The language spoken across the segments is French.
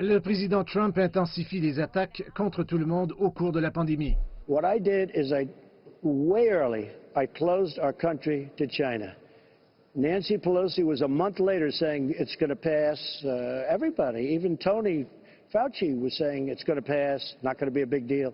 Le président Trump intensifie les attaques contre tout le monde au cours de la pandémie. What I did is way early, I closed our country to China. Nancy Pelosi was a month later saying it's going to pass. Everybody, even Tony Fauci was saying it's going to pass, not going to be a big deal.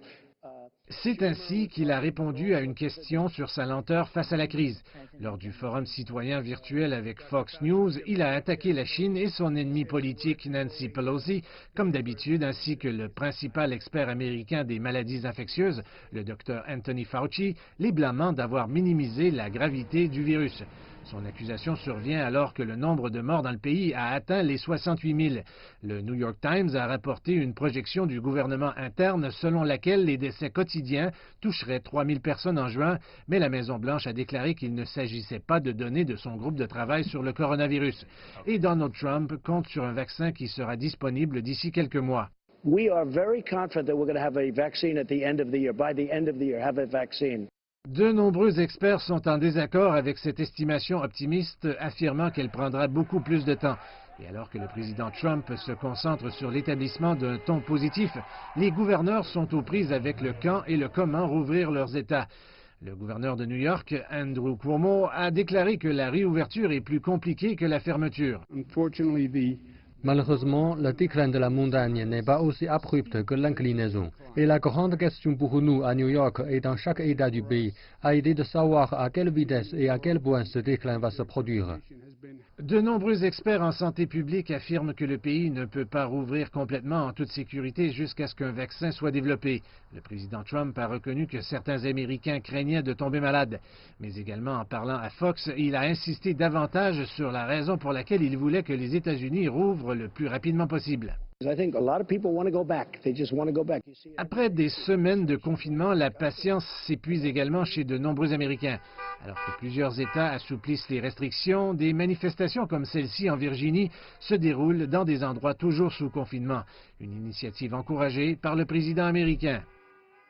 C'est ainsi qu'il a répondu à une question sur sa lenteur face à la crise. Lors du forum citoyen virtuel avec Fox News, il a attaqué la Chine et son ennemi politique Nancy Pelosi, comme d'habitude, ainsi que le principal expert américain des maladies infectieuses, le Dr Anthony Fauci, les blâmant d'avoir minimisé la gravité du virus. Son accusation survient alors que le nombre de morts dans le pays a atteint les 68 000. Le New York Times a rapporté une projection du gouvernement interne selon laquelle les décès quotidiens toucheraient 3 000 personnes en juin, mais la Maison-Blanche a déclaré qu'il ne s'agissait pas de données de son groupe de travail sur le coronavirus. Et Donald Trump compte sur un vaccin qui sera disponible d'ici quelques mois. We are very confident that we're going to have a vaccine at the end of the year. By the end of the year, have a vaccine. De nombreux experts sont en désaccord avec cette estimation optimiste, affirmant qu'elle prendra beaucoup plus de temps. Et alors que le président Trump se concentre sur l'établissement d'un ton positif, les gouverneurs sont aux prises avec le quand et le comment rouvrir leurs États. Le gouverneur de New York, Andrew Cuomo, a déclaré que la réouverture est plus compliquée que la fermeture. Malheureusement, le déclin de la montagne n'est pas aussi abrupt que l'inclinaison. Et la grande question pour nous à New York et dans chaque État du pays a été de savoir à quelle vitesse et à quel point ce déclin va se produire. De nombreux experts en santé publique affirment que le pays ne peut pas rouvrir complètement en toute sécurité jusqu'à ce qu'un vaccin soit développé. Le président Trump a reconnu que certains Américains craignaient de tomber malades. Mais également en parlant à Fox, il a insisté davantage sur la raison pour laquelle il voulait que les États-Unis rouvrent le plus rapidement possible. Après des semaines de confinement, la patience s'épuise également chez de nombreux Américains. Alors que plusieurs États assouplissent les restrictions, des manifestations comme celle-ci en Virginie se déroulent dans des endroits toujours sous confinement. Une initiative encouragée par le président américain.